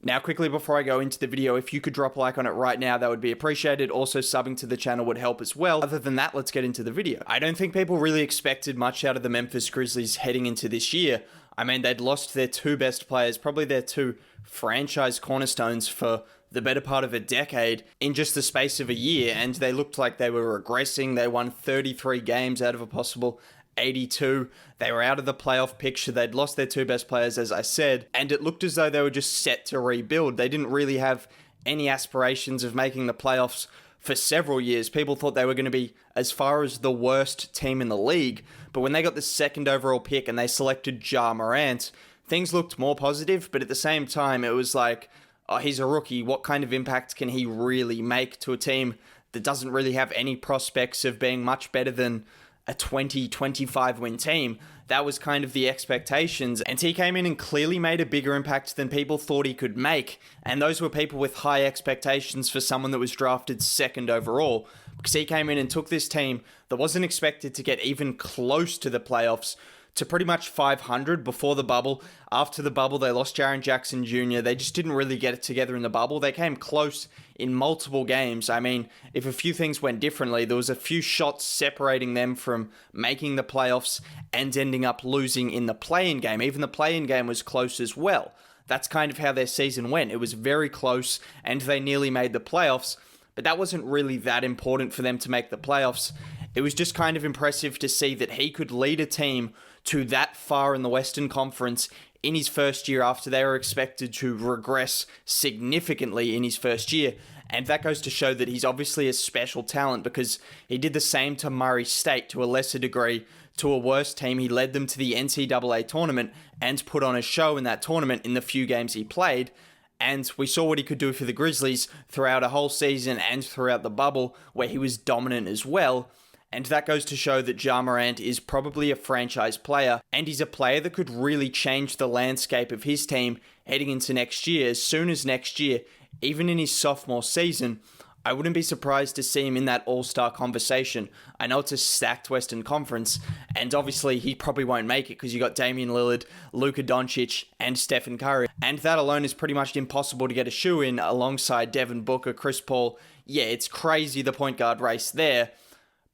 Now, quickly before I go into the video, if you could drop a like on it right now, that would be appreciated. Also, subbing to the channel would help as well. Other than that, let's get into the video. I don't think people really expected much out of the Memphis Grizzlies heading into this year. I mean, they'd lost their two best players, probably their two franchise cornerstones for the better part of a decade in just the space of a year, and they looked like they were regressing. They won 33 games out of a possible 82. They were out of the playoff picture. They'd lost their two best players, as I said, and it looked as though they were just set to rebuild. They didn't really have any aspirations of making the playoffs for several years. People thought they were going to be as far as the worst team in the league, but when they got the second overall pick and they selected Ja Morant, things looked more positive, but at the same time, it was like, oh, he's a rookie. What kind of impact can he really make to a team that doesn't really have any prospects of being much better than a 20-25 win team? That was kind of the expectations, and he came in and clearly made a bigger impact than people thought he could make, and those were people with high expectations for someone that was drafted second overall, because he came in and took this team that wasn't expected to get even close to the playoffs to pretty much 500 before the bubble. After the bubble, they lost Jaren Jackson Jr. They just didn't really get it together in the bubble. They came close in multiple games. I mean, if a few things went differently, there was a few shots separating them from making the playoffs and ending up losing in the play-in game. Even the play-in game was close as well. That's kind of how their season went. It was very close, and they nearly made the playoffs, but that wasn't really that important for them to make the playoffs. It was just kind of impressive to see that he could lead a team to that far in the Western Conference in his first year after they were expected to regress significantly in his first year. And that goes to show that he's obviously a special talent, because he did the same to Murray State to a lesser degree, to a worse team. He led them to the NCAA tournament and put on a show in that tournament in the few games he played. And we saw what he could do for the Grizzlies throughout a whole season and throughout the bubble, where he was dominant as well. And that goes to show that Ja Morant is probably a franchise player, and he's a player that could really change the landscape of his team heading into next year. As soon as next year, even in his sophomore season, I wouldn't be surprised to see him in that all-star conversation. I know it's a stacked Western Conference, and obviously he probably won't make it because you got Damian Lillard, Luka Doncic, and Stephen Curry. And that alone is pretty much impossible to get a shoe in alongside Devin Booker, Chris Paul. Yeah, it's crazy, the point guard race there.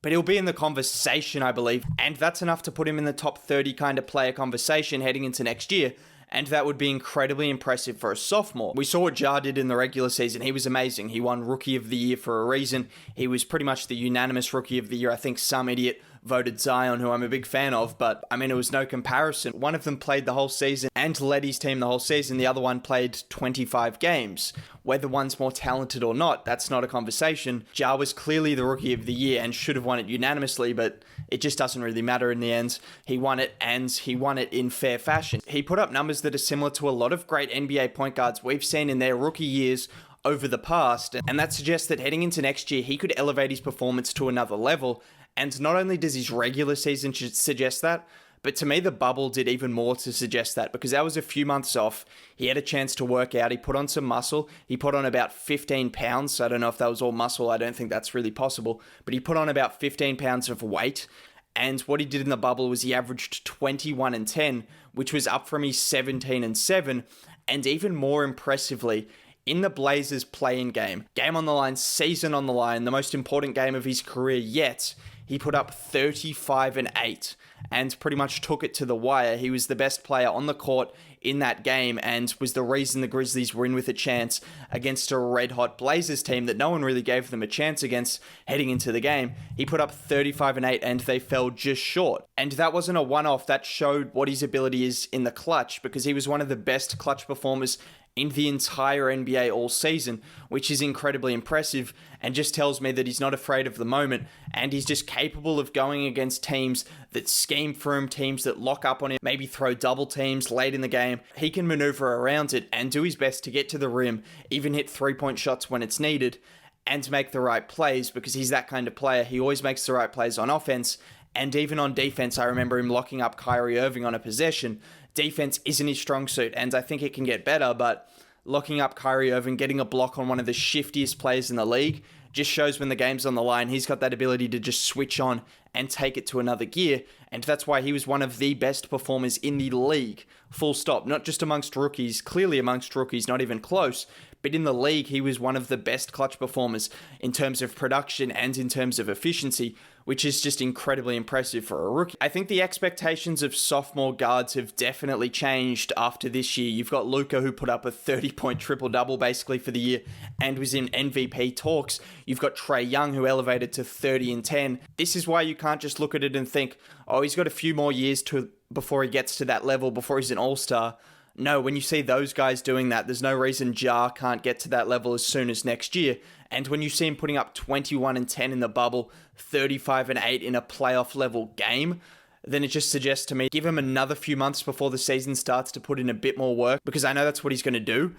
But he'll be in the conversation, I believe, and that's enough to put him in the top 30 kind of player conversation heading into next year, and that would be incredibly impressive for a sophomore. We saw what Ja did in the regular season. He was amazing. He won Rookie of the Year for a reason. He was pretty much the unanimous Rookie of the Year. I think some idiot voted Zion, who I'm a big fan of, but I mean, it was no comparison. One of them played the whole season and led his team the whole season. The other one played 25 games. Whether one's more talented or not, that's not a conversation. Ja was clearly the Rookie of the Year and should have won it unanimously, but it just doesn't really matter in the end. He won it, and he won it in fair fashion. He put up numbers that are similar to a lot of great NBA point guards we've seen in their rookie years over the past, and that suggests that heading into next year, he could elevate his performance to another level. And not only does his regular season suggest that, but to me, the bubble did even more to suggest that, because that was a few months off. He had a chance to work out. He put on some muscle. He put on about 15 pounds. So I don't know if that was all muscle. I don't think that's really possible. But he put on about 15 pounds of weight. And what he did in the bubble was he averaged 21-10, which was up from his 17-7. And even more impressively, in the Blazers play-in game on the line, season on the line, the most important game of his career yet, he put up 35-8 and pretty much took it to the wire. He was the best player on the court in that game and was the reason the Grizzlies were in with a chance against a red-hot Blazers team that no one really gave them a chance against heading into the game. He put up 35-8 and they fell just short. And that wasn't a one-off. That showed what his ability is in the clutch, because he was one of the best clutch performers in the entire NBA all season, which is incredibly impressive and just tells me that he's not afraid of the moment, and he's just capable of going against teams that scheme for him, teams that lock up on him, maybe throw double teams late in the game. He can maneuver around it and do his best to get to the rim, even hit three-point shots when it's needed, and make the right plays, because he's that kind of player. He always makes the right plays on offense, and even on defense. I remember him locking up Kyrie Irving on a possession. Defense isn't his strong suit, and I think it can get better, but locking up Kyrie Irving, getting a block on one of the shiftiest players in the league. Just shows when the game's on the line, he's got that ability to just switch on and take it to another gear. And that's why he was one of the best performers in the league. Full stop. Not just amongst rookies, clearly amongst rookies, not even close. But in the league, he was one of the best clutch performers in terms of production and in terms of efficiency, which is just incredibly impressive for a rookie. I think the expectations of sophomore guards have definitely changed after this year. You've got Luka, who put up a 30-point triple-double basically for the year and was in MVP talks. You've got Trae Young, who elevated to 30 and 10. This is why you can't just look at it and think, oh, he's got a few more years before he gets to that level, before he's an all-star. No, when you see those guys doing that, there's no reason Ja can't get to that level as soon as next year. And when you see him putting up 21 and 10 in the bubble, 35 and 8 in a playoff level game, then it just suggests to me, give him another few months before the season starts to put in a bit more work, because I know that's what he's going to do.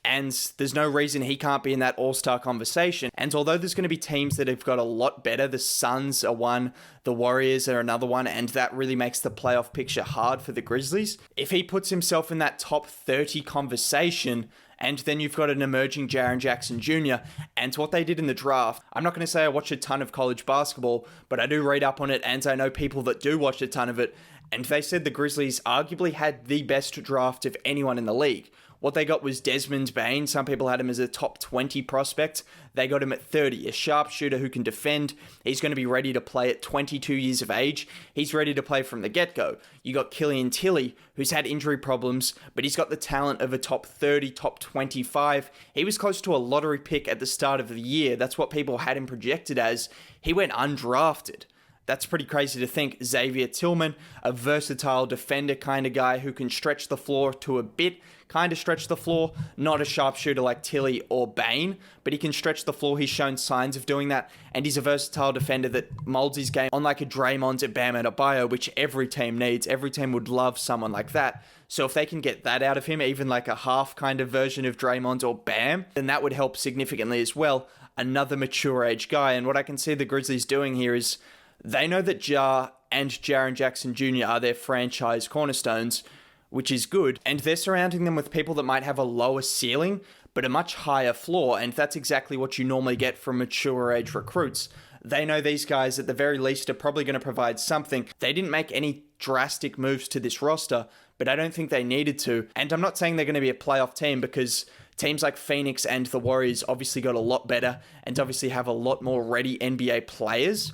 And there's no reason he can't be in that all-star conversation. And although there's going to be teams that have got a lot better, the Suns are one, the Warriors are another one, and that really makes the playoff picture hard for the Grizzlies. If he puts himself in that top 30 conversation, and then you've got an emerging Jaren Jackson Jr., and what they did in the draft, I'm not going to say I watch a ton of college basketball, but I do read up on it, and I know people that do watch a ton of it, and they said the Grizzlies arguably had the best draft of anyone in the league. What they got was Desmond Bane. Some people had him as a top 20 prospect. They got him at 30, a sharpshooter who can defend. He's going to be ready to play at 22 years of age. He's ready to play from the get-go. You got Killian Tilly, who's had injury problems, but he's got the talent of a top 30, top 25. He was close to a lottery pick at the start of the year. That's what people had him projected as. He went undrafted. That's pretty crazy to think. Xavier Tillman, a versatile defender kind of guy who can stretch the floor to a bit, kind of stretch the floor, not a sharpshooter like Tilly or Bane, but he can stretch the floor. He's shown signs of doing that, and he's a versatile defender that molds his game on like a Draymond at Bam Adebayo, which every team needs. Every team would love someone like that. So if they can get that out of him, even like a half kind of version of Draymond or Bam, then that would help significantly as well. Another mature age guy, and what I can see the Grizzlies doing here is they know that Ja and Jaren Jackson Jr. are their franchise cornerstones, which is good, and they're surrounding them with people that might have a lower ceiling, but a much higher floor, and that's exactly what you normally get from mature age recruits. They know these guys, at the very least, are probably going to provide something. They didn't make any drastic moves to this roster, but I don't think they needed to. And I'm not saying they're going to be a playoff team, because teams like Phoenix and the Warriors obviously got a lot better and obviously have a lot more ready NBA players.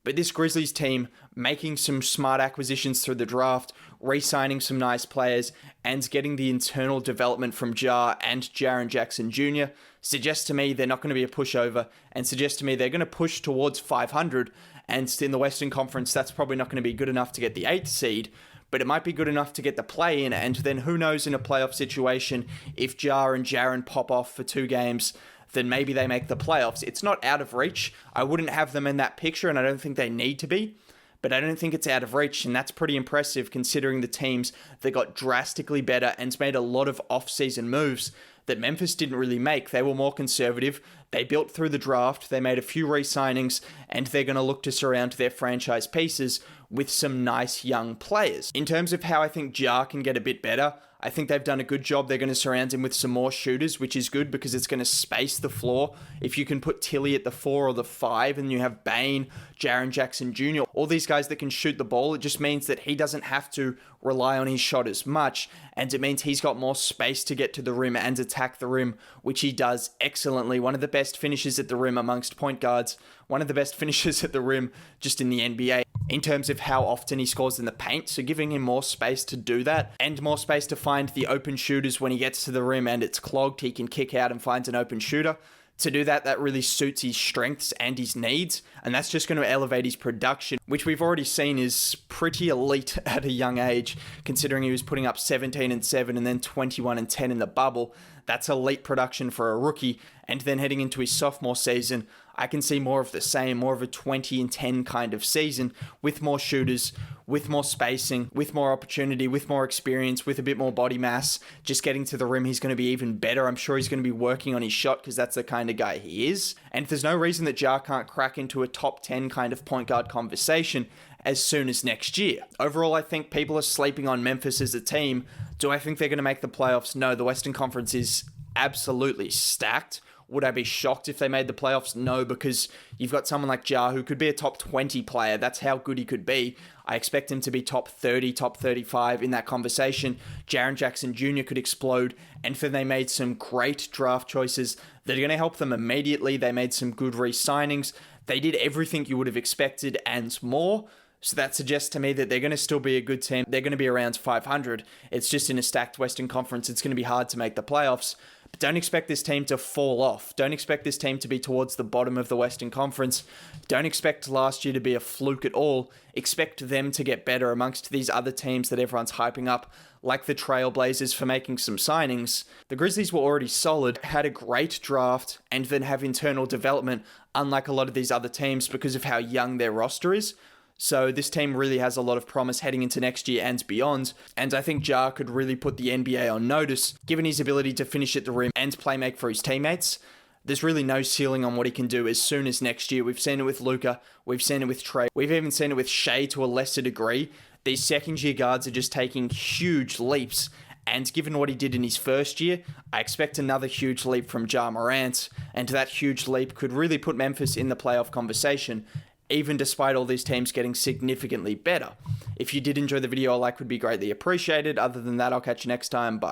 But this Grizzlies team, making some smart acquisitions through the draft, re-signing some nice players, and getting the internal development from Ja and Jaren Jackson Jr., suggests to me they're not going to be a pushover, and suggests to me they're going to push towards 500, and in the Western Conference, that's probably not going to be good enough to get the 8th seed, but it might be good enough to get the play-in, and then who knows in a playoff situation, if Ja and Jaren pop off for 2 games, then maybe they make the playoffs. It's not out of reach. I wouldn't have them in that picture, and I don't think they need to be, but I don't think it's out of reach, and that's pretty impressive considering the teams that got drastically better and made a lot of off-season moves that Memphis didn't really make. They were more conservative. They built through the draft. They made a few re-signings, and they're going to look to surround their franchise pieces with some nice young players. In terms of how I think Ja can get a bit better, I think they've done a good job. They're going to surround him with some more shooters, which is good because it's going to space the floor. If you can put Tilly at the 4 or the 5 and you have Bane, Jaren Jackson Jr., all these guys that can shoot the ball, it just means that he doesn't have to rely on his shot as much, and it means he's got more space to get to the rim and attack the rim, which he does excellently. One of the best finishes at the rim amongst point guards, one of the best finishes at the rim just in the NBA in terms of how often he scores in the paint, so giving him more space to do that and more space to find the open shooters when he gets to the rim and it's clogged, he can kick out and finds an open shooter. To do that, that really suits his strengths and his needs, and that's just going to elevate his production, which we've already seen is pretty elite at a young age, considering he was putting up 17 and 7 and then 21 and 10 in the bubble. That's elite production for a rookie, and then heading into his sophomore season, I can see more of the same, more of a 20 and 10 kind of season with more shooters, with more spacing, with more opportunity, with more experience, with a bit more body mass. Just getting to the rim, he's going to be even better. I'm sure he's going to be working on his shot because that's the kind of guy he is. And there's no reason that Ja can't crack into a top 10 kind of point guard conversation as soon as next year. Overall, I think people are sleeping on Memphis as a team Do I think they're going to make the playoffs? No, the Western Conference is absolutely stacked. Would I be shocked if they made the playoffs? No, because you've got someone like Ja who could be a top 20 player. That's how good he could be. I expect him to be top 30, top 35 in that conversation. Jaren Jackson Jr. could explode. And then they made some great draft choices that are going to help them immediately. They made some good re-signings. They did everything you would have expected and more. So that suggests to me that they're going to still be a good team. They're going to be around 500. It's just in a stacked Western Conference, it's going to be hard to make the playoffs. But don't expect this team to fall off. Don't expect this team to be towards the bottom of the Western Conference. Don't expect last year to be a fluke at all. Expect them to get better amongst these other teams that everyone's hyping up, like the Trailblazers for making some signings. The Grizzlies were already solid, had a great draft, and then have internal development, unlike a lot of these other teams because of how young their roster is. So this team really has a lot of promise heading into next year and beyond. And I think Ja could really put the NBA on notice, given his ability to finish at the rim and play make for his teammates. There's really no ceiling on what he can do as soon as next year. We've seen it with Luka. We've seen it with Trey. We've even seen it with Shea to a lesser degree. These second-year guards are just taking huge leaps. And given what he did in his first year, I expect another huge leap from Ja Morant. And that huge leap could really put Memphis in the playoff conversation, even despite all these teams getting significantly better. If you did enjoy the video, a like would be greatly appreciated. Other than that, I'll catch you next time. Bye.